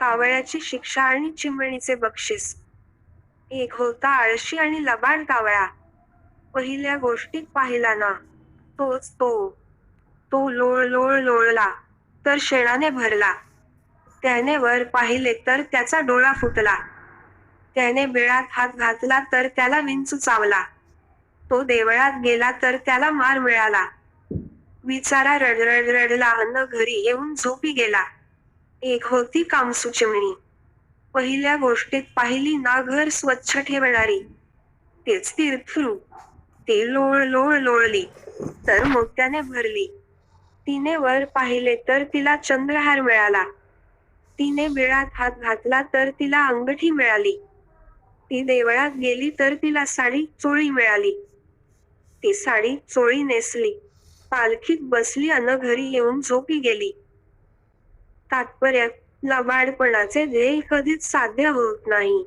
कावळ्याची शिक्षा आणि चिमणीचे बक्षीस. एक होता आळशी आणि लबाड कावळा. पहिल्या गोष्टीत पाहिला ना, तोच तो. तो लोळ लोळ लोळला, तर शेणाने भरला. त्याने वर पाहिले तर त्याचा डोळा फुटला. त्याने बिळात हात घातला तर त्याला विंचू चावला. तो देवळात गेला तर त्याला मार मिळाला. बिचारा रडरड रडला अन घरी येऊन झोपी गेला. एक होती कामसू चिमणी. पहिल्या गोष्टीत पाहिली ना घर स्वच्छ ठेवणारी. तेच तीर्थरू. ते लोळ लोळ लोळली, तर मोत्याने भरली. तिने वर पाहिले तर तिला चंद्रहार मिळाला. तिने बिळात हात घातला तर तिला अंगठी मिळाली. ती देवळात गेली तर तिला साडी चोळी मिळाली. ती साडी चोळी नेसली, पालखीत बसली अन घरी येऊन झोपी गेली. तात्पर्य: लबाडपणाचे ध्येय कधीच साध्य होत नाही.